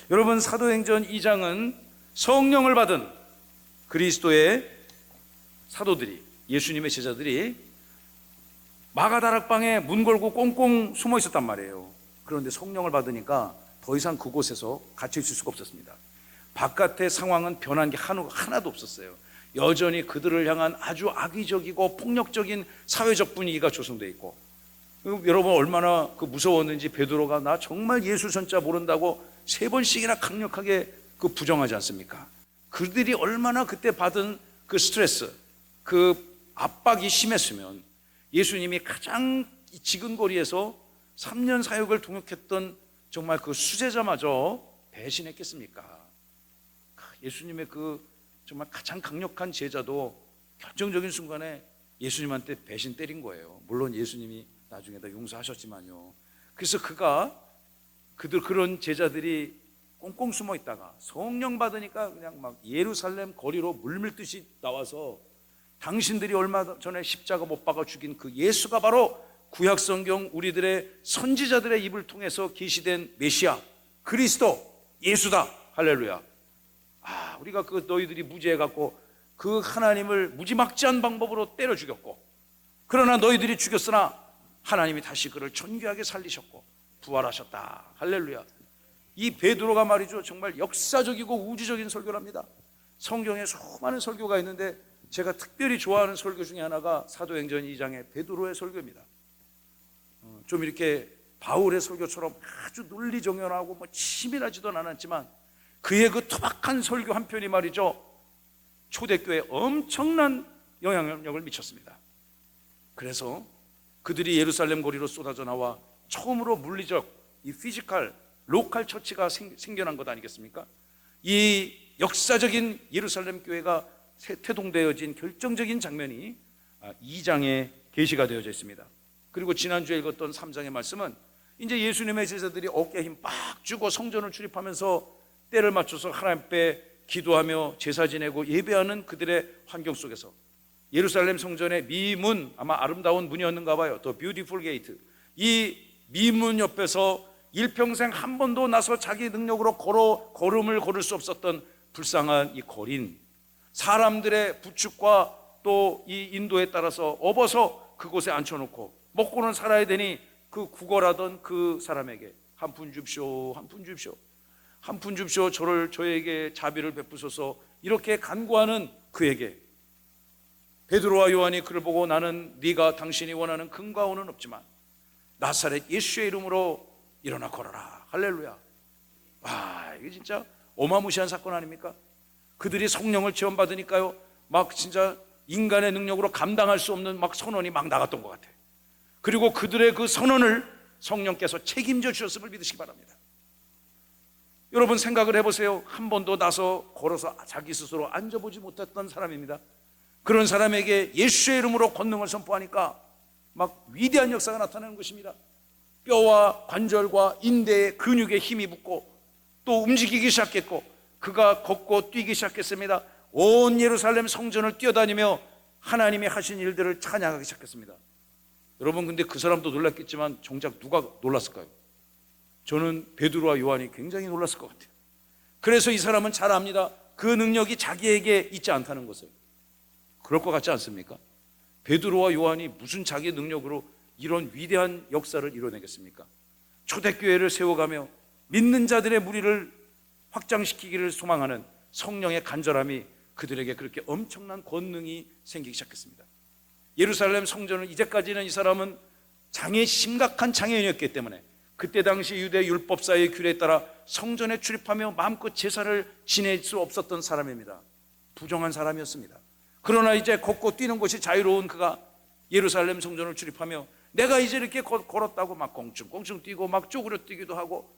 여러분, 사도행전 2장은 성령을 받은 그리스도의 사도들이, 예수님의 제자들이 마가다락방에 문 걸고 꽁꽁 숨어 있었단 말이에요. 그런데 성령을 받으니까 더 이상 그곳에서 갇혀 있을 수가 없었습니다. 바깥의 상황은 변한 게 하나도 없었어요. 여전히 그들을 향한 아주 악의적이고 폭력적인 사회적 분위기가 조성되어 있고, 여러분 얼마나 무서웠는지 베드로가 나 정말 예수 전자 모른다고 3번씩이나 강력하게 부정하지 않습니까? 그들이 얼마나 그때 받은 그 스트레스, 그 압박이 심했으면 예수님이 가장 지근거리에서 3년 사역을 동역했던 정말 그 수제자마저 배신했겠습니까? 예수님의 정말 가장 강력한 제자도 결정적인 순간에 예수님한테 배신 때린 거예요. 물론 예수님이 나중에 다 용서하셨지만요. 그래서 그런 제자들이 꽁꽁 숨어 있다가 성령 받으니까 그냥 막 예루살렘 거리로 물밀듯이 나와서 당신들이 얼마 전에 십자가 못 박아 죽인 그 예수가 바로 구약성경 우리들의 선지자들의 입을 통해서 계시된 메시아 그리스도 예수다. 할렐루야. 우리가 너희들이 무지해갖고 그 하나님을 무지막지한 방법으로 때려 죽였고, 그러나 너희들이 죽였으나 하나님이 다시 그를 존귀하게 살리셨고 부활하셨다. 할렐루야. 이 베드로가 말이죠, 정말 역사적이고 우주적인 설교를 합니다. 성경에 수많은 설교가 있는데 제가 특별히 좋아하는 설교 중에 하나가 사도행전 2장의 베드로의 설교입니다. 좀 이렇게 바울의 설교처럼 아주 논리정연하고 치밀하지도 않았지만 그의 그 투박한 설교 한 편이 말이죠, 초대교회에 엄청난 영향력을 미쳤습니다. 그래서 그들이 예루살렘 거리로 쏟아져 나와 처음으로 물리적, 이 피지컬, 로컬 처치가 생겨난 것 아니겠습니까? 이 역사적인 예루살렘 교회가 태동되어진 결정적인 장면이 2장에 게시가 되어져 있습니다. 그리고 지난주에 읽었던 3장의 말씀은 이제 예수님의 제자들이 어깨에 힘 빡 주고 성전을 출입하면서 때를 맞춰서 하나님 앞에 기도하며 제사 지내고 예배하는 그들의 환경 속에서 예루살렘 성전의 미문, 아마 아름다운 문이었는가 봐요. The Beautiful Gate. 이 미문 옆에서 일평생 한 번도 나서 자기 능력으로 걸음을 걸을 수 없었던 불쌍한 이 거린, 사람들의 부축과 또 이 인도에 따라서 업어서 그곳에 앉혀놓고 먹고는 살아야 되니 그 구걸하던 그 사람에게 한 푼 줍쇼, 한 푼 줍쇼, 한 푼 줍쇼, 저에게 자비를 베푸소서, 이렇게 간구하는 그에게 베드로와 요한이 그를 보고 나는 당신이 원하는 금과 은은 없지만 나사렛 예수의 이름으로 일어나 걸어라. 할렐루야. 이게 진짜 어마무시한 사건 아닙니까? 그들이 성령을 체험받으니까요, 막 진짜 인간의 능력으로 감당할 수 없는 선언이 막 나갔던 것 같아요. 그리고 그들의 그 선언을 성령께서 책임져 주셨음을 믿으시기 바랍니다. 여러분 생각을 해보세요. 한 번도 나서 걸어서 자기 스스로 앉아보지 못했던 사람입니다. 그런 사람에게 예수의 이름으로 권능을 선포하니까 막 위대한 역사가 나타나는 것입니다. 뼈와 관절과 인대에 근육에 힘이 붙고 또 움직이기 시작했고 그가 걷고 뛰기 시작했습니다. 온 예루살렘 성전을 뛰어다니며 하나님이 하신 일들을 찬양하기 시작했습니다. 여러분, 근데 그 사람도 놀랐겠지만 정작 누가 놀랐을까요? 저는 베드로와 요한이 굉장히 놀랐을 것 같아요. 그래서 이 사람은 잘 압니다. 그 능력이 자기에게 있지 않다는 것을. 그럴 것 같지 않습니까? 베드로와 요한이 무슨 자기 능력으로 이런 위대한 역사를 이뤄내겠습니까? 초대교회를 세워가며 믿는 자들의 무리를 확장시키기를 소망하는 성령의 간절함이 그들에게 그렇게 엄청난 권능이 생기기 시작했습니다. 예루살렘 성전을 이제까지는 이 사람은 심각한 장애인이었기 때문에 그때 당시 유대 율법사의 규례에 따라 성전에 출입하며 마음껏 제사를 지낼 수 없었던 사람입니다. 부정한 사람이었습니다. 그러나 이제 걷고 뛰는 것이 자유로운 그가 예루살렘 성전을 출입하며 내가 이제 이렇게 걸었다고 막 꽁충꽁충 뛰고 막 쪼그려 뛰기도 하고,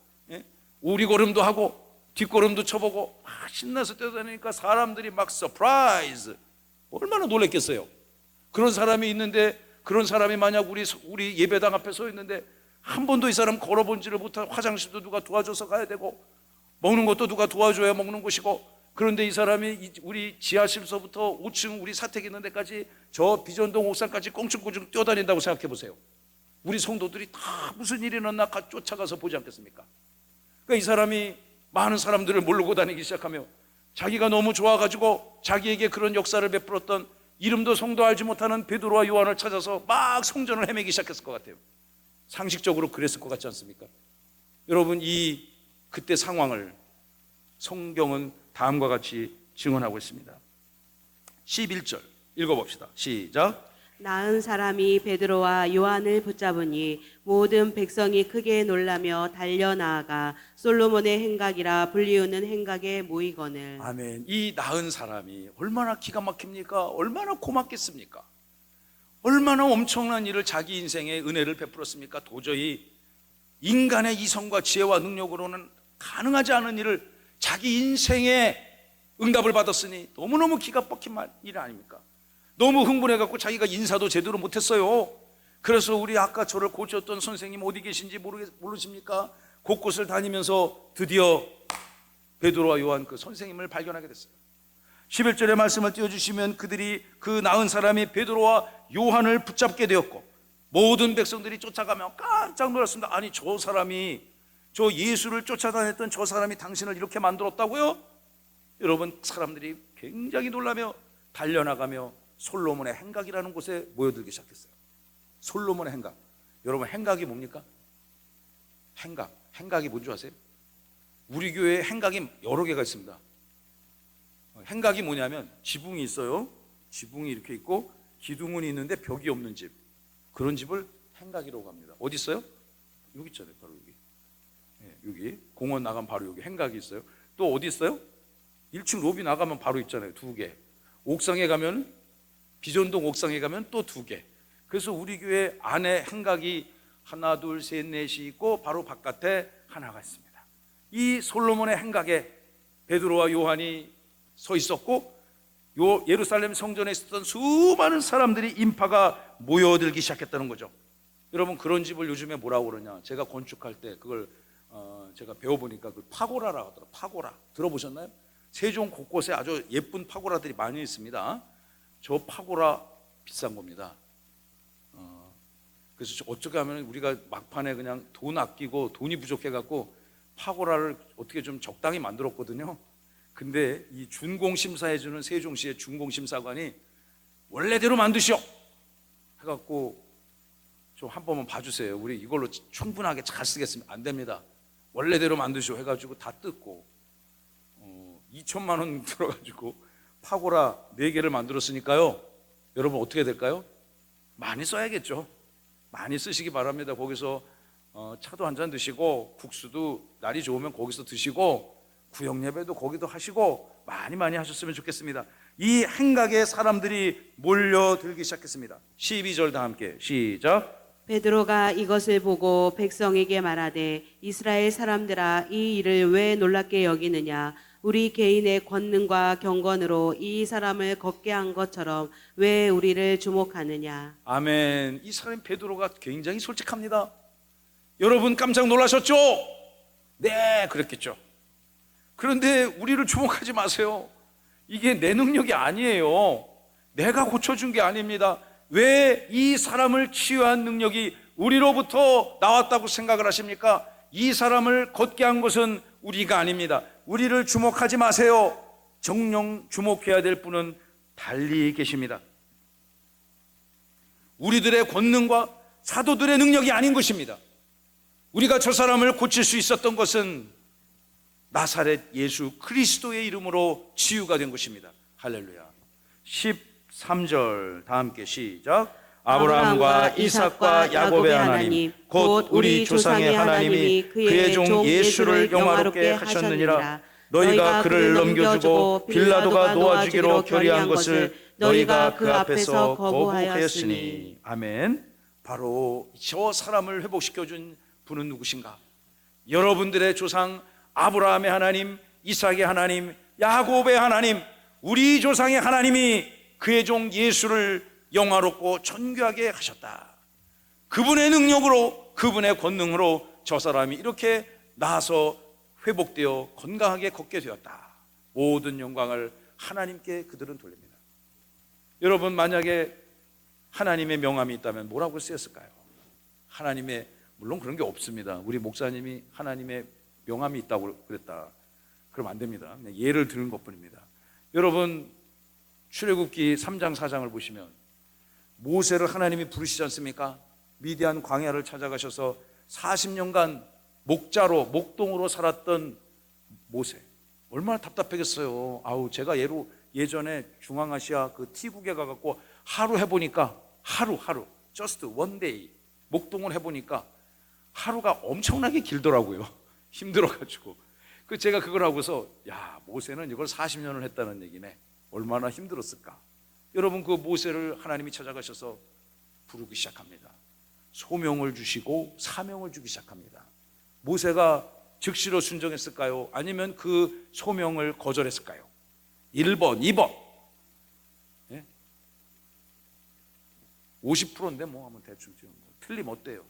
오리걸음도 하고 뒷걸음도 쳐보고 막 신나서 뛰어다니니까 사람들이 막 서프라이즈, 얼마나 놀랬겠어요. 그런 사람이 있는데, 그런 사람이 만약 우리 예배당 앞에 서 있는데 한 번도 이 사람 걸어본지를 못하고 화장실도 누가 도와줘서 가야 되고 먹는 것도 누가 도와줘야 먹는 것이고, 그런데 이 사람이 우리 지하실서부터 5층 우리 사택 있는 데까지 저 비전동 옥상까지 꽁충꽁충 뛰어다닌다고 생각해 보세요. 우리 성도들이 다 무슨 일이 났나 쫓아가서 보지 않겠습니까? 그러니까 이 사람이 많은 사람들을 몰고 다니기 시작하며 자기가 너무 좋아가지고 자기에게 그런 역사를 베풀었던 이름도 성도 알지 못하는 베드로와 요한을 찾아서 막 성전을 헤매기 시작했을 것 같아요. 상식적으로 그랬을 것 같지 않습니까? 여러분, 그때 상황을 성경은 다음과 같이 증언하고 있습니다. 11절 읽어봅시다. 시작. 나은 사람이 베드로와 요한을 붙잡으니 모든 백성이 크게 놀라며 달려나아가 솔로몬의 행각이라 불리우는 행각에 모이거늘. 아멘. 이 나은 사람이 얼마나 기가 막힙니까? 얼마나 고맙겠습니까? 얼마나 엄청난 일을 자기 인생에 은혜를 베풀었습니까? 도저히 인간의 이성과 지혜와 능력으로는 가능하지 않은 일을 자기 인생에 응답을 받았으니 너무너무 기가 막힌 일 아닙니까? 너무 흥분해갖고 자기가 인사도 제대로 못했어요. 그래서 우리 아까 저를 고쳤던 선생님 어디 계신지 모르십니까? 곳곳을 다니면서 드디어 베드로와 요한 그 선생님을 발견하게 됐어요. 11절의 말씀을 띄워주시면 그들이 그 나은 사람이 베드로와 요한을 붙잡게 되었고 모든 백성들이 쫓아가며 깜짝 놀랐습니다. 아니, 저 사람이, 저 예수를 쫓아다녔던 저 사람이 당신을 이렇게 만들었다고요? 여러분, 사람들이 굉장히 놀라며 달려나가며 솔로몬의 행각이라는 곳에 모여들기 시작했어요. 솔로몬의 행각. 여러분, 행각이 뭡니까? 행각이 뭔지 아세요? 우리 교회에 행각이 여러 개가 있습니다. 행각이 뭐냐면 지붕이 있어요. 지붕이 이렇게 있고 기둥은 있는데 벽이 없는 집, 그런 집을 행각이라고 합니다. 어디 있어요? 여기 있잖아요. 바로 여기. 여기 공원 나가면 바로 여기 행각이 있어요. 또 어디 있어요? 1층 로비 나가면 바로 있잖아요. 2개. 옥상에 가면, 비전동 옥상에 가면 또 2개. 그래서 우리 교회 안에 행각이 하나, 둘, 셋, 넷이 있고 바로 바깥에 하나가 있습니다. 이 솔로몬의 행각에 베드로와 요한이 서 있었고 예루살렘 성전에 있었던 수많은 사람들이 인파가 모여들기 시작했다는 거죠. 여러분, 그런 집을 요즘에 뭐라고 그러냐? 제가 건축할 때 그걸 제가 배워보니까 그 파고라라고 하더라고요. 파고라 들어보셨나요? 세종 곳곳에 아주 예쁜 파고라들이 많이 있습니다. 저 파고라 비싼 겁니다. 그래서 어떻게 하면 우리가 막판에 그냥 돈 아끼고 돈이 부족해갖고 파고라를 어떻게 좀 적당히 만들었거든요. 근데 이 준공심사해주는 세종시의 준공심사관이 원래대로 만드시오 해갖고 좀 한 번만 봐주세요. 우리 이걸로 충분하게 잘 쓰겠습니다. 안 됩니다. 원래대로 만드시오 해가지고 다 뜯고 2천만 원 들어가지고 파고라 4개를 만들었으니까요. 여러분, 어떻게 될까요? 많이 써야겠죠. 많이 쓰시기 바랍니다. 거기서 차도 한잔 드시고 국수도 날이 좋으면 거기서 드시고 구역 예배도 거기도 하시고 많이 하셨으면 좋겠습니다. 이 행각에 사람들이 몰려들기 시작했습니다. 12절 다 함께 시작. 베드로가 이것을 보고 백성에게 말하되 이스라엘 사람들아, 이 일을 왜 놀랍게 여기느냐? 우리 개인의 권능과 경건으로 이 사람을 걷게 한 것처럼 왜 우리를 주목하느냐? 아멘. 이 사람 베드로가 굉장히 솔직합니다. 여러분, 깜짝 놀라셨죠? 네, 그랬겠죠. 그런데 우리를 주목하지 마세요. 이게 내 능력이 아니에요. 내가 고쳐준 게 아닙니다. 왜 이 사람을 치유한 능력이 우리로부터 나왔다고 생각을 하십니까? 이 사람을 걷게 한 것은 우리가 아닙니다. 우리를 주목하지 마세요. 정녕 주목해야 될 분은 달리 계십니다. 우리들의 권능과 사도들의 능력이 아닌 것입니다. 우리가 저 사람을 고칠 수 있었던 것은 나사렛 예수 그리스도의 이름으로 치유가 된 것입니다. 할렐루야. 13절 다 함께 시작. 아브라함과 이삭과 야곱의 하나님 곧 우리 조상의 하나님이 그의 종 예수를 영화롭게 하셨느니라. 너희가 그를 넘겨주고 빌라도가 놓아주기로 결의한 것을 너희가 그 앞에서 거부하였으니. 아멘. 바로 저 사람을 회복시켜준 분은 누구신가? 여러분들의 조상 아브라함의 하나님, 이삭의 하나님, 야곱의 하나님, 우리 조상의 하나님이 그의 종 예수를 영화롭고 존귀하게 하셨다. 그분의 능력으로, 그분의 권능으로 저 사람이 이렇게 나아서 회복되어 건강하게 걷게 되었다. 모든 영광을 하나님께 그들은 돌립니다. 여러분, 만약에 하나님의 명함이 있다면 뭐라고 쓰였을까요? 하나님의, 물론 그런 게 없습니다. 우리 목사님이 하나님의 명함이 있다고 그랬다. 그럼 안 됩니다. 그냥 예를 드는 것뿐입니다. 여러분, 출애굽기 3장 4장을 보시면 모세를 하나님이 부르시지 않습니까? 미디안 광야를 찾아가셔서 40년간 목자로 목동으로 살았던 모세, 얼마나 답답하겠어요. 아우, 제가 예전에 중앙아시아 그 T국에 가갖고 하루 해보니까 하루 just one day 목동을 해보니까 하루가 엄청나게 길더라고요. 힘들어가지고. 제가 그걸 하고서 야, 모세는 이걸 40년을 했다는 얘기네. 얼마나 힘들었을까. 여러분, 그 모세를 하나님이 찾아가셔서 부르기 시작합니다. 소명을 주시고 사명을 주기 시작합니다. 모세가 즉시로 순종했을까요? 아니면 그 소명을 거절했을까요? 1번, 2번. 예? 50%인데 뭐 하면 대충 지금 틀리면 어때요?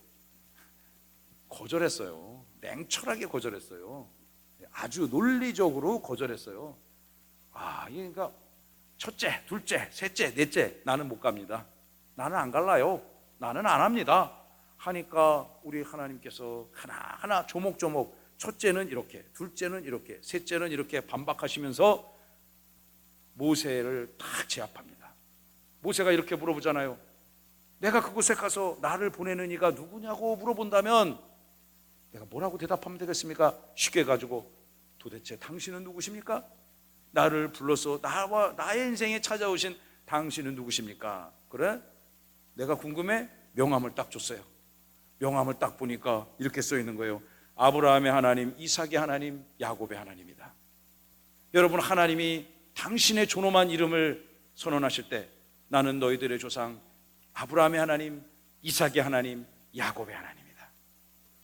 거절했어요. 냉철하게 거절했어요. 아주 논리적으로 거절했어요. 그러니까 첫째, 둘째, 셋째, 넷째 나는 못 갑니다. 나는 안 갈라요. 나는 안 합니다. 하니까 우리 하나님께서 하나하나 조목조목 첫째는 이렇게, 둘째는 이렇게, 셋째는 이렇게 반박하시면서 모세를 딱 제압합니다. 모세가 이렇게 물어보잖아요. 내가 그곳에 가서 나를 보내는 이가 누구냐고 물어본다면 내가 뭐라고 대답하면 되겠습니까? 쉽게 가지고 도대체 당신은 누구십니까? 나를 불러서 나와 나의 인생에 찾아오신 당신은 누구십니까? 그래? 내가 궁금해? 명함을 딱 줬어요. 명함을 딱 보니까 이렇게 써 있는 거예요. 아브라함의 하나님, 이삭의 하나님, 야곱의 하나님이다. 여러분, 하나님이 당신의 존엄한 이름을 선언하실 때 나는 너희들의 조상 아브라함의 하나님, 이삭의 하나님, 야곱의 하나님이다.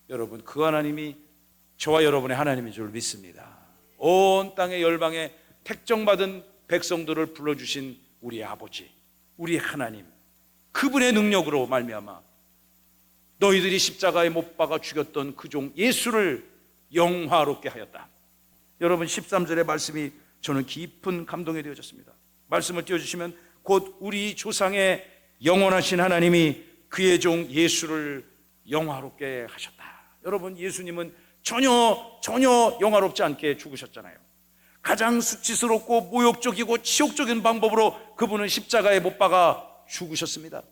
여러분, 그 하나님이 저와 여러분의 하나님인 줄 믿습니다. 온 땅의 열방에 택정받은 백성들을 불러주신 우리 아버지, 우리 하나님, 그분의 능력으로 말미암아 너희들이 십자가에 못 박아 죽였던 그 종 예수를 영화롭게 하였다. 여러분, 13절의 말씀이 저는 깊은 감동이 되어졌습니다. 말씀을 띄워주시면 곧 우리 조상의 영원하신 하나님이 그의 종 예수를 영화롭게 하셨다. 여러분, 예수님은 전혀 영화롭지 않게 죽으셨잖아요. 가장 수치스럽고 모욕적이고 치욕적인 방법으로 그분은 십자가에 못 박아 죽으셨습니다.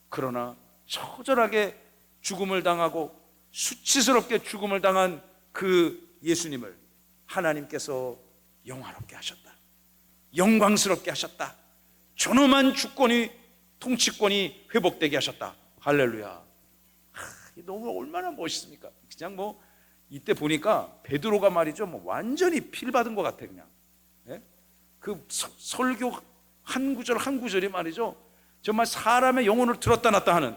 그러나 처절하게 죽음을 당하고 수치스럽게 죽음을 당한 그 예수님을 하나님께서 영화롭게 하셨다. 영광스럽게 하셨다. 존엄한 주권이, 통치권이 회복되게 하셨다. 할렐루야. 너무 얼마나 멋있습니까? 그냥 뭐 이때 보니까 베드로가 말이죠, 뭐 완전히 필 받은 것 같아. 그냥 그 설교 한 구절 한 구절이 말이죠, 정말 사람의 영혼을 들었다 놨다 하는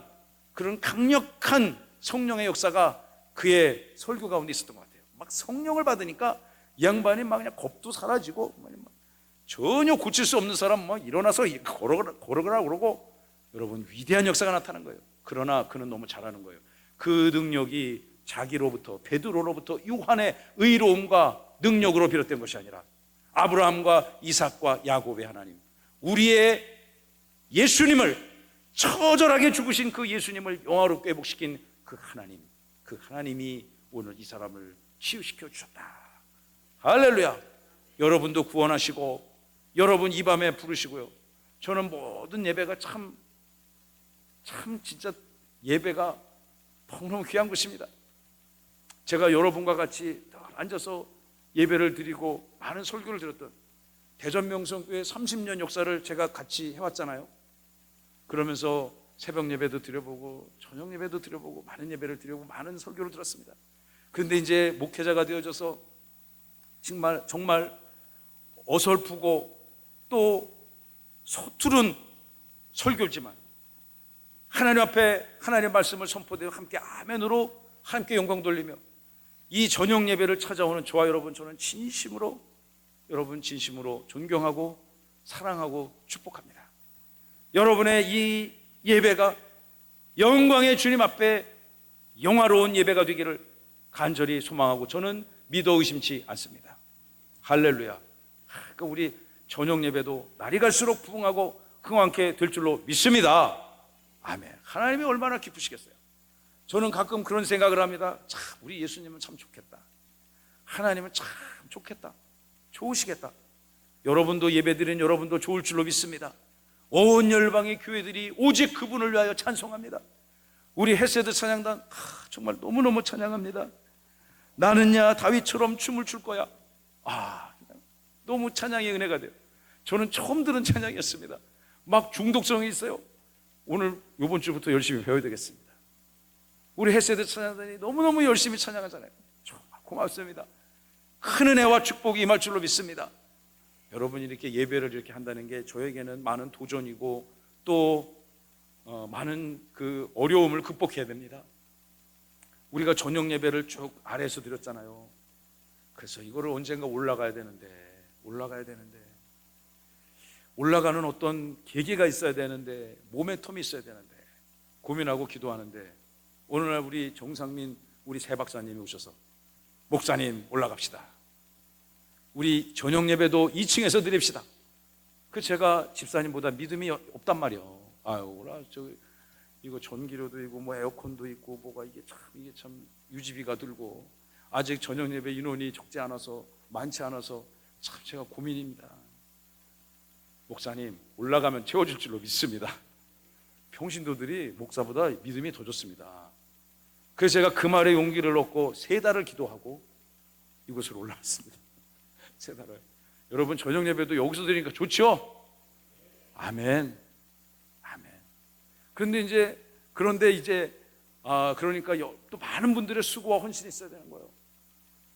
그런 강력한 성령의 역사가 그의 설교 가운데 있었던 것 같아요. 막 성령을 받으니까 이 양반이 막 그냥 겁도 사라지고 전혀 고칠 수 없는 사람 막 일어나서 걸어가라 그러고, 여러분, 위대한 역사가 나타난 거예요. 그러나 그는 너무 잘하는 거예요. 그 능력이 자기로부터, 베드로로부터 유한의 의로움과 능력으로 비롯된 것이 아니라 아브라함과 이삭과 야곱의 하나님, 우리의 예수님을, 처절하게 죽으신 그 예수님을 영화롭게 회복시킨 그 하나님, 그 하나님이 오늘 이 사람을 치유시켜 주셨다. 할렐루야. 여러분도 구원하시고 여러분 이 밤에 부르시고요. 저는 모든 예배가 참 진짜 예배가 너무너무 귀한 것입니다. 제가 여러분과 같이 앉아서 예배를 드리고 많은 설교를 들었던 대전명성교회 30년 역사를 제가 같이 해왔잖아요. 그러면서 새벽 예배도 드려보고 저녁 예배도 드려보고 많은 예배를 드려보고 많은 설교를 들었습니다. 그런데 이제 목회자가 되어져서 정말 어설프고 또 서투른 설교지만 하나님 앞에 하나님의 말씀을 선포되어 함께 아멘으로 함께 영광 돌리며 이 저녁 예배를 찾아오는 저와 여러분, 저는 진심으로 존경하고 사랑하고 축복합니다. 여러분의 이 예배가 영광의 주님 앞에 영화로운 예배가 되기를 간절히 소망하고 저는 믿어 의심치 않습니다. 할렐루야. 그러니까 우리 저녁 예배도 날이 갈수록 부흥하고 흥왕케 될 줄로 믿습니다. 아멘. 하나님이 얼마나 기쁘시겠어요. 저는 가끔 그런 생각을 합니다. 참, 우리 예수님은 참 좋겠다. 하나님은 참 좋겠다, 좋으시겠다. 여러분도 예배드린 여러분도 좋을 줄로 믿습니다. 온 열방의 교회들이 오직 그분을 위하여 찬송합니다. 우리 헤세드 찬양단 정말 너무너무 찬양합니다. 나는야 다윗처럼 춤을 출 거야. 너무 찬양의 은혜가 돼요. 저는 처음 들은 찬양이었습니다. 막 중독성이 있어요. 오늘 이번 주부터 열심히 배워야 되겠습니다. 우리 헤세드 찬양단이 너무너무 열심히 찬양하잖아요. 정말 고맙습니다. 큰 은혜와 축복이 임할 줄로 믿습니다. 여러분이 이렇게 예배를 이렇게 한다는 게 저에게는 많은 도전이고 또 많은 그 어려움을 극복해야 됩니다. 우리가 저녁 예배를 쭉 아래에서 드렸잖아요. 그래서 이거를 언젠가 올라가야 되는데 올라가는 어떤 계기가 있어야 되는데 모멘텀이 있어야 되는데 고민하고 기도하는데 오늘날 우리 정상민 우리 새 박사님이 오셔서 목사님 올라갑시다. 우리 저녁 예배도 2층에서 드립시다. 제가 집사님보다 믿음이 없단 말이에요. 이거 전기료도 있고 뭐 에어컨도 있고 뭐가 이게 참 유지비가 들고 아직 저녁 예배 인원이 적지 않아서 많지 않아서 참 제가 고민입니다. 목사님 올라가면 채워줄 줄로 믿습니다. 평신도들이 목사보다 믿음이 더 좋습니다. 그래서 제가 그 말에 용기를 얻고 3달을 기도하고 이곳으로 올라왔습니다. 3달을. 여러분 저녁 예배도 여기서 드리니까 좋죠? 아멘. 그런데 이제 그러니까 또 많은 분들의 수고와 헌신이 있어야 되는 거예요.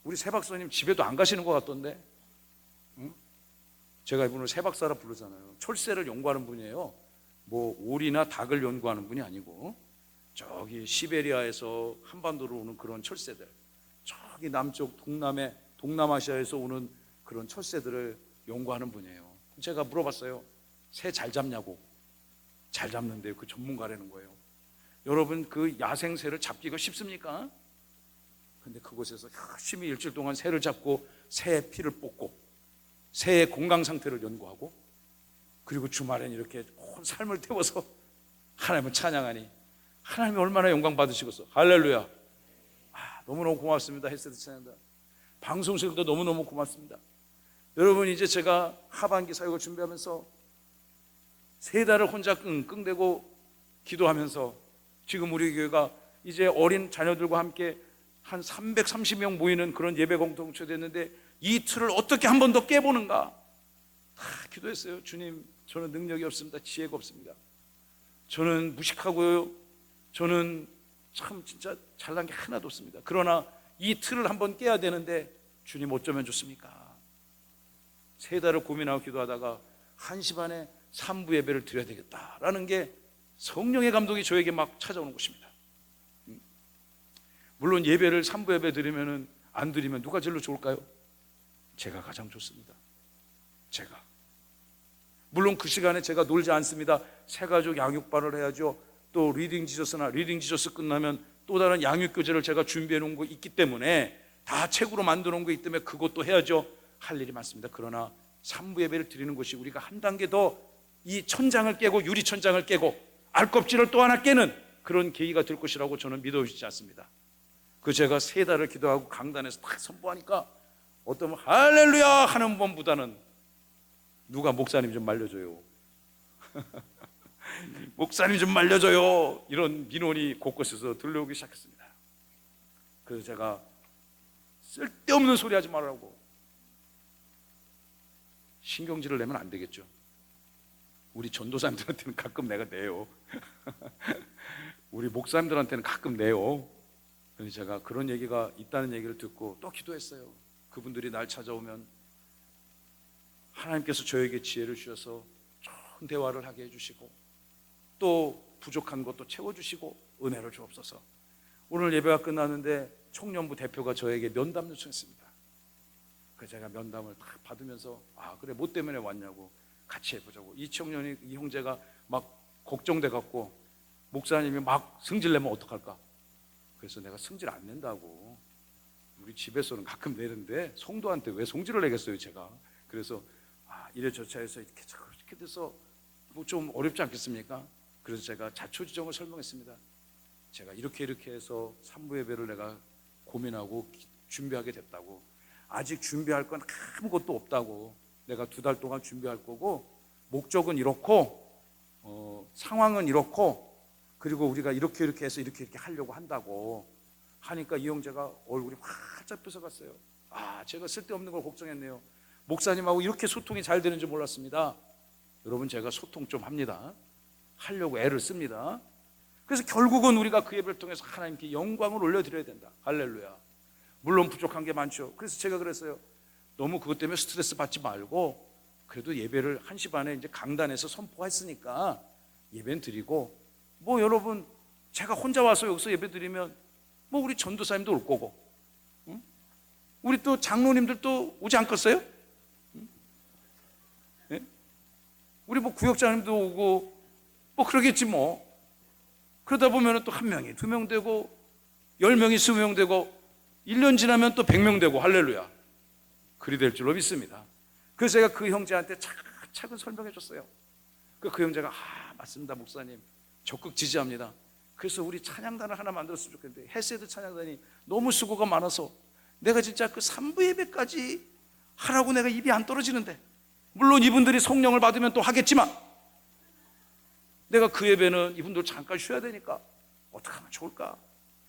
우리 새 박사님 집에도 안 가시는 것 같던데, 응? 제가 이분을 새 박사라 부르잖아요. 철새를 연구하는 분이에요. 뭐 오리나 닭을 연구하는 분이 아니고 저기 시베리아에서 한반도로 오는 그런 철새들, 저기 남쪽 동남아시아에서 오는 그런 철새들을 연구하는 분이에요. 제가 물어봤어요. 새 잘 잡냐고. 잘 잡는데요. 그 전문가라는 거예요. 여러분 그 야생새를 잡기가 쉽습니까? 근데 그곳에서 열심히 일주일 동안 새를 잡고 새의 피를 뽑고 새의 건강 상태를 연구하고 그리고 주말엔 이렇게 온 삶을 태워서 하나님을 찬양하니 하나님이 얼마나 영광 받으시겠어. 할렐루야. 너무너무 고맙습니다. 헤세드 찬양단 방송실도 너무너무 고맙습니다. 여러분 이제 제가 하반기 사역을 준비하면서 3달을 혼자 끙끙대고 기도하면서 지금 우리 교회가 이제 어린 자녀들과 함께 한 330명 모이는 그런 예배 공동체 됐는데 이 틀을 어떻게 한 번 더 깨보는가 기도했어요. 주님 저는 능력이 없습니다. 지혜가 없습니다. 저는 무식하고요. 저는 참 진짜 잘난 게 하나도 없습니다. 그러나 이 틀을 한번 깨야 되는데 주님 어쩌면 좋습니까? 3달을 고민하고 기도하다가 1시 반에 3부 예배를 드려야 되겠다라는 게 성령의 감동이 저에게 막 찾아오는 것입니다. 물론 예배를 3부 예배 드리면 안 드리면 누가 제일 좋을까요? 제가 가장 좋습니다. 제가. 물론 그 시간에 제가 놀지 않습니다. 새가족 양육반을 해야죠. 또 리딩 지저스 끝나면 또 다른 양육 교재를 제가 준비해 놓은 거 있기 때문에 다 책으로 만들어 놓은 거 있기 때문에 그것도 해야죠. 할 일이 많습니다. 그러나 3부 예배를 드리는 것이 우리가 한 단계 더 이 천장을 깨고 유리천장을 깨고 알껍질을 또 하나 깨는 그런 계기가 될 것이라고 저는 믿어주지 않습니다. 제가 3달을 기도하고 강단에서 딱 선포하니까 어떤 분 할렐루야 하는 분보다는 누가 목사님 좀 말려줘요. 목사님 좀 말려줘요. 이런 민원이 곳곳에서 들려오기 시작했습니다. 그래서 제가 쓸데없는 소리 하지 말라고 신경질을 내면 안 되겠죠. 우리 전도사님들한테는 가끔 내가 내요. 우리 목사님들한테는 가끔 내요. 그래서 제가 그런 얘기가 있다는 얘기를 듣고 또 기도했어요. 그분들이 날 찾아오면 하나님께서 저에게 지혜를 주셔서 좋은 대화를 하게 해주시고 또 부족한 것도 채워주시고 은혜를 주옵소서. 오늘 예배가 끝나는데 청년부 대표가 저에게 면담 요청했습니다. 그래서 제가 면담을 딱 받으면서 그래 뭐 때문에 왔냐고 같이 해보자고. 이 형제가 막 걱정돼 갖고 목사님이 막 승질 내면 어떡할까. 그래서 내가 승질 안 낸다고. 우리 집에서는 가끔 내는데 성도한테 왜 성질을 내겠어요 제가. 그래서 이래저래 해서 이렇게 돼서 뭐 좀 어렵지 않겠습니까? 그래서 제가 자초지종을 설명했습니다. 제가 이렇게 해서 3부 예배를 내가 고민하고 준비하게 됐다고. 아직 준비할 건 아무것도 없다고. 내가 2달 동안 준비할 거고, 목적은 이렇고, 상황은 이렇고, 그리고 우리가 이렇게 해서 이렇게 하려고 한다고 하니까 이 형제가 얼굴이 활짝 펴서갔어요. 제가 쓸데없는 걸 걱정했네요. 목사님하고 이렇게 소통이 잘 되는 줄 몰랐습니다. 여러분, 제가 소통 좀 합니다. 하려고 애를 씁니다. 그래서 결국은 우리가 그 예배를 통해서 하나님께 영광을 올려드려야 된다. 할렐루야. 물론 부족한 게 많죠. 그래서 제가 그랬어요. 너무 그것 때문에 스트레스 받지 말고, 그래도 예배를 1시 반에 이제 강단에서 선포했으니까 예배는 드리고, 뭐 여러분, 제가 혼자 와서 여기서 예배 드리면 뭐 우리 전도사님도 올 거고, 응? 우리 또 장로님들도 오지 않겠어요? 응? 예? 우리 뭐 구역장님도 오고 뭐 그러겠지 뭐. 그러다 보면 또 1명이 2명 되고 10명이 20명 되고 1년 지나면 또 100명 되고, 할렐루야. 그리 될 줄로 믿습니다. 그래서 제가 그 형제한테 차근차근 설명해 줬어요. 그 형제가 맞습니다 목사님, 적극 지지합니다. 그래서 우리 찬양단을 하나 만들었으면 좋겠는데, 헤세드 찬양단이 너무 수고가 많아서 내가 진짜 그 3부 예배까지 하라고 내가 입이 안 떨어지는데, 물론 이분들이 성령을 받으면 또 하겠지만 내가 그 예배는 이분들 잠깐 쉬어야 되니까 어떻게 하면 좋을까?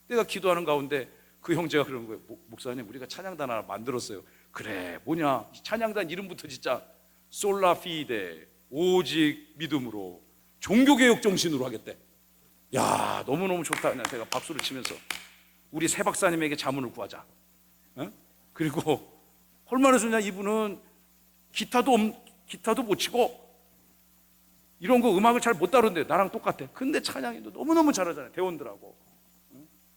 내가 기도하는 가운데 그 형제가 그러는 거예요. 목사님, 우리가 찬양단 하나 만들었어요. 그래, 뭐냐? 찬양단 이름부터 진짜 솔라피데, 오직 믿음으로, 종교개혁 정신으로 하겠대. 야, 너무너무 좋다. 그냥 제가 박수를 치면서 우리 새 박사님에게 자문을 구하자. 어? 그리고 얼마나 좋냐, 이분은 기타도 못 치고 이런 거 음악을 잘 못 다룬대. 나랑 똑같아. 근데 찬양이도 너무너무 잘하잖아요, 대원들하고.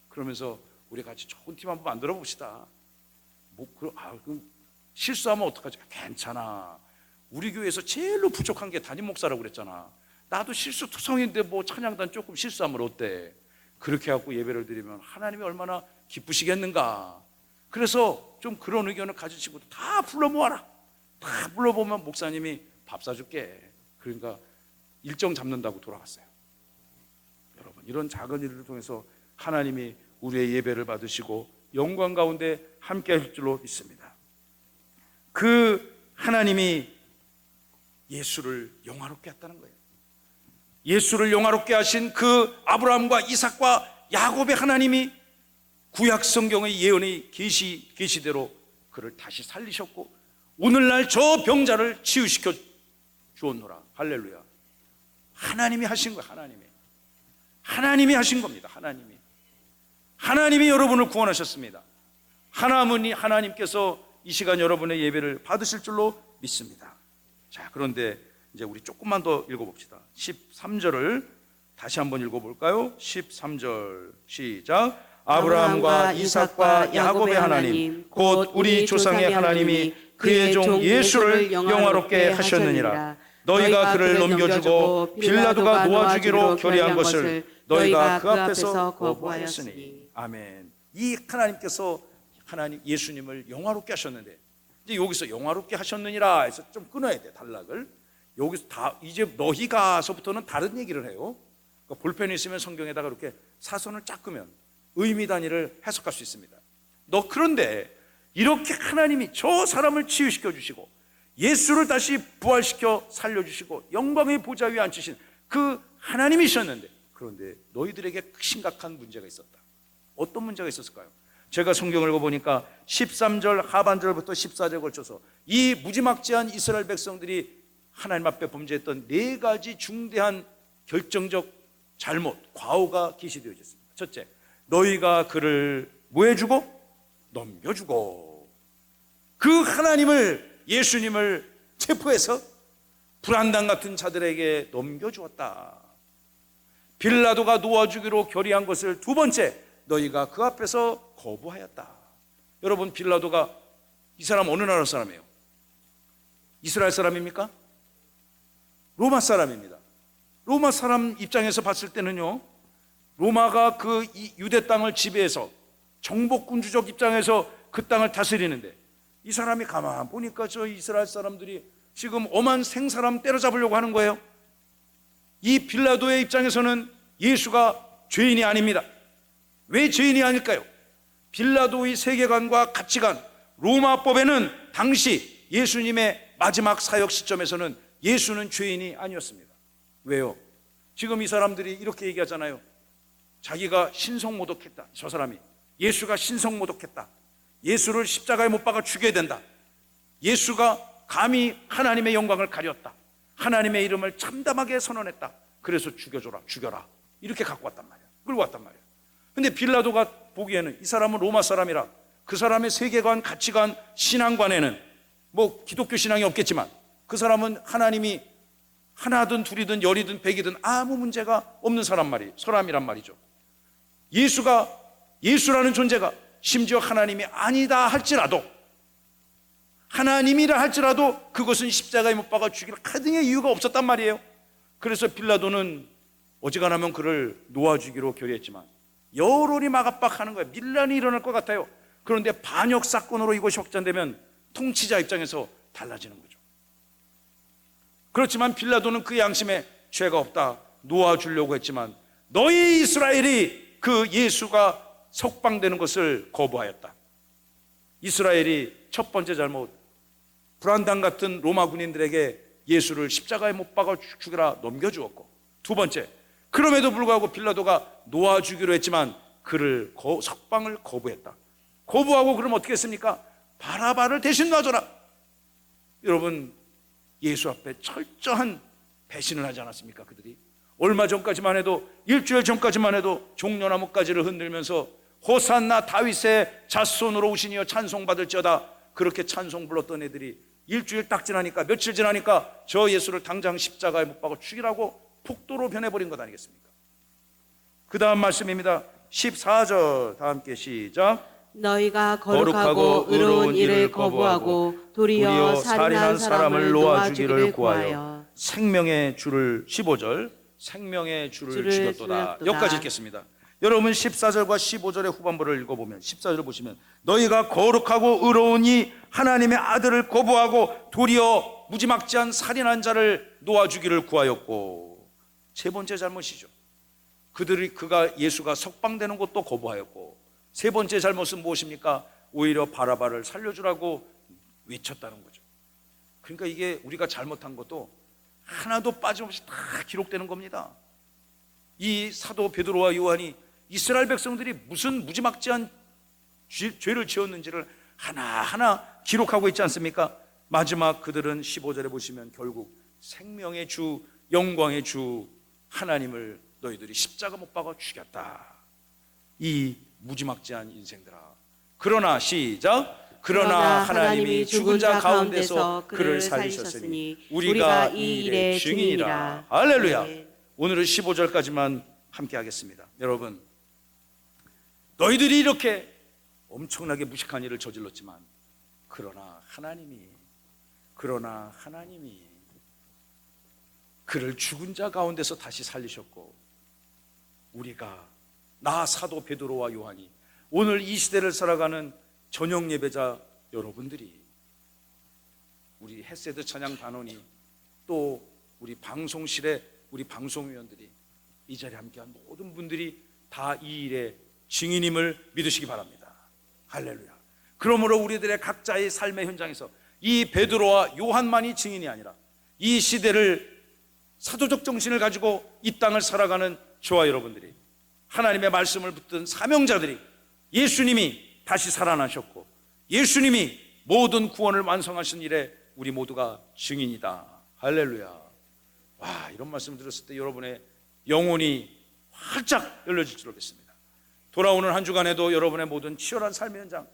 그러면서 우리 같이 좋은 팀 한번 만들어 봅시다. 그럼 실수하면 어떡하지? 괜찮아. 우리 교회에서 제일로 부족한 게 담임 목사라고 그랬잖아. 나도 실수투성인데 뭐 찬양단 조금 실수하면 어때? 그렇게 해갖고 예배를 드리면 하나님이 얼마나 기쁘시겠는가. 그래서 좀 그런 의견을 가지시고 다 불러 모아라. 다 불러보면 목사님이 밥 사줄게. 그러니까 일정 잡는다고 돌아갔어요. 여러분, 이런 작은 일을 통해서 하나님이 우리의 예배를 받으시고 영광 가운데 함께 하실 줄로 믿습니다. 그 하나님이 예수를 영화롭게 했다는 거예요. 예수를 영화롭게 하신 그 아브라함과 이삭과 야곱의 하나님이 구약 성경의 예언의 계시대로 그를 다시 살리셨고, 오늘날 저 병자를 치유시켜 주었노라. 할렐루야. 하나님이 하신 거예요. 하나님이 하신 겁니다. 하나님이 여러분을 구원하셨습니다. 하나님께서 이 시간 여러분의 예배를 받으실 줄로 믿습니다. 자, 그런데 이제 우리 조금만 더 읽어봅시다. 13절을 다시 한번 읽어볼까요? 13절 시작. 아브라함과 이삭과 야곱의 하나님 곧 우리 조상의 하나님이 그의 종 예수를 영화롭게 하셨느니라. 너희가 그를 넘겨주고 빌라도가 놓아주기로 결의한 것을 너희가 그 앞에서 거부하였으니. 아멘. 이 하나님께서 예수님을 영화롭게 하셨는데, 이제 여기서 영화롭게 하셨느니라 해서 좀 끊어야 돼, 단락을. 여기서 이제 너희가서부터는 다른 얘기를 해요. 그러니까 볼펜이 있으면 성경에다가 이렇게 사선을 쫙 끄면 의미 단위를 해석할 수 있습니다. 그런데 이렇게 하나님이 저 사람을 치유시켜 주시고 예수를 다시 부활시켜 살려주시고 영광의 보좌 위에 앉히신 그 하나님이셨는데, 그런데 너희들에게 심각한 문제가 있었다. 어떤 문제가 있었을까요? 제가 성경을 읽어보니까 13절 하반절부터 14절에 걸쳐서 이 무지막지한 이스라엘 백성들이 하나님 앞에 범죄했던 4가지 중대한 결정적 잘못, 과오가 계시되어 있습니다. 첫째, 너희가 그를 뭐 해주고? 넘겨주고. 그 하나님을, 예수님을 체포해서 불안당 같은 자들에게 넘겨주었다. 빌라도가 놓아주기로 결의한 것을 두 번째, 너희가 그 앞에서 거부하였다. 여러분, 빌라도가 이 사람 어느 나라 사람이에요? 이스라엘 사람입니까? 로마 사람입니다. 로마 사람 입장에서 봤을 때는요, 로마가 그 유대 땅을 지배해서 정복군주적 입장에서 그 땅을 다스리는데, 이 사람이 가만 보니까 저 이스라엘 사람들이 지금 엄한 생사람 때려잡으려고 하는 거예요. 이 빌라도의 입장에서는 예수가 죄인이 아닙니다. 왜 죄인이 아닐까요? 빌라도의 세계관과 가치관, 로마법에는 당시 예수님의 마지막 사역 시점에서는 예수는 죄인이 아니었습니다. 왜요? 지금 이 사람들이 이렇게 얘기하잖아요. 자기가 신성모독했다. 저 사람이 예수가 신성모독했다. 예수를 십자가에 못 박아 죽여야 된다. 예수가 감히 하나님의 영광을 가렸다. 하나님의 이름을 참담하게 선언했다. 그래서 죽여라. 이렇게 갖고 왔단 말이야. 끌고 왔단 말이야. 근데 빌라도가 보기에는 이 사람은 로마 사람이라 그 사람의 세계관, 가치관, 신앙관에는 뭐 기독교 신앙이 없겠지만 그 사람은 하나님이 하나든 둘이든 열이든 백이든 아무 문제가 없는 사람이란 말이죠. 예수라는 존재가 심지어 하나님이 아니다 할지라도, 하나님이라 할지라도 그것은 십자가에 못 박아 죽일 하등의 이유가 없었단 말이에요. 그래서 빌라도는 어지간하면 그를 놓아 주기로 결의했지만 여론이 막 압박하는 거예요. 밀란이 일어날 것 같아요. 그런데 반역 사건으로 이것이 확전되면 통치자 입장에서 달라지는 거죠. 그렇지만 빌라도는 그 양심에 죄가 없다 놓아주려고 했지만 너희 이스라엘이 그 예수가 석방되는 것을 거부하였다. 이스라엘이 첫 번째 잘못, 불안당 같은 로마 군인들에게 예수를 십자가에 못 박아 죽여라 넘겨주었고, 두 번째, 그럼에도 불구하고 빌라도가 놓아주기로 했지만 그를 석방을 거부했다. 거부하고 그럼 어떻게 했습니까? 바라바를 대신 놔줘라. 여러분, 예수 앞에 철저한 배신을 하지 않았습니까? 그들이 얼마 전까지만 해도, 일주일 전까지만 해도 종려나무 가지를 흔들면서 호산나 다윗의 자손으로 오시니여 찬송받을지어다 그렇게 찬송 불렀던 애들이 일주일 딱 지나니까, 며칠 지나니까 저 예수를 당장 십자가에 못 박아 죽이라고 폭도로 변해버린 것 아니겠습니까? 그 다음 말씀입니다. 14절 다 함께 시작. 너희가 거룩하고 의로운 일을 거부하고 도리어 살인한 사람을 놓아주기를 구하여 생명의 주를, 15절, 생명의 주를 죽였도다. 죽였도다. 여기까지 읽겠습니다. 여러분 14절과 15절의 후반부를 읽어보면 14절을 보시면 너희가 거룩하고 의로운 이 하나님의 아들을 거부하고 도리어 무지막지한 살인한 자를 놓아주기를 구하였고, 세 번째 잘못이죠. 예수가 석방되는 것도 거부하였고, 세 번째 잘못은 무엇입니까? 오히려 바라바를 살려주라고 외쳤다는 거죠. 그러니까 이게 우리가 잘못한 것도 하나도 빠짐없이 다 기록되는 겁니다. 이 사도 베드로와 요한이 이스라엘 백성들이 무슨 무지막지한 죄를 지었는지를 하나하나 기록하고 있지 않습니까? 마지막 그들은 15절에 보시면 결국 생명의 주, 영광의 주 하나님을 너희들이 십자가 못 박아 죽였다. 이 무지막지한 인생들아. 그러나 시작. 그러나 하나님이 죽은 자 가운데서 그를 살리셨으니 우리가 이 일의 증인이라. 할렐루야. 오늘은 15절까지만 함께 하겠습니다. 여러분, 너희들이 이렇게 엄청나게 무식한 일을 저질렀지만 그러나 하나님이 그를 죽은 자 가운데서 다시 살리셨고, 우리가, 나 사도 베드로와 요한이, 오늘 이 시대를 살아가는 저녁 예배자 여러분들이, 우리 헤세드 찬양 단원이, 또 우리 방송실에 우리 방송위원들이, 이 자리에 함께한 모든 분들이 다 이 일의 증인임을 믿으시기 바랍니다. 할렐루야. 그러므로 우리들의 각자의 삶의 현장에서 이 베드로와 요한만이 증인이 아니라 이 시대를 사도적 정신을 가지고 이 땅을 살아가는 저와 여러분들이, 하나님의 말씀을 붙든 사명자들이, 예수님이 다시 살아나셨고 예수님이 모든 구원을 완성하신 일에 우리 모두가 증인이다. 할렐루야. 와, 이런 말씀을 들었을 때 여러분의 영혼이 활짝 열려질 줄 알겠습니다. 돌아오는 한 주간에도 여러분의 모든 치열한 삶의 현장,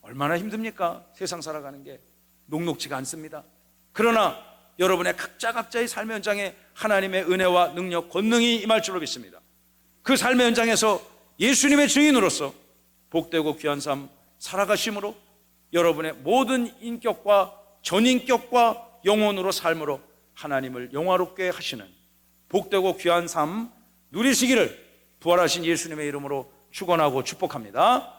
얼마나 힘듭니까? 세상 살아가는 게 녹록지가 않습니다. 그러나 여러분의 각자의 삶의 현장에 하나님의 은혜와 능력, 권능이 임할 줄로 믿습니다. 그 삶의 현장에서 예수님의 증인으로서 복되고 귀한 삶 살아가심으로 여러분의 모든 인격과 전인격과 영혼으로 삶으로 하나님을 영화롭게 하시는 복되고 귀한 삶 누리시기를 부활하신 예수님의 이름으로 축원하고 축복합니다.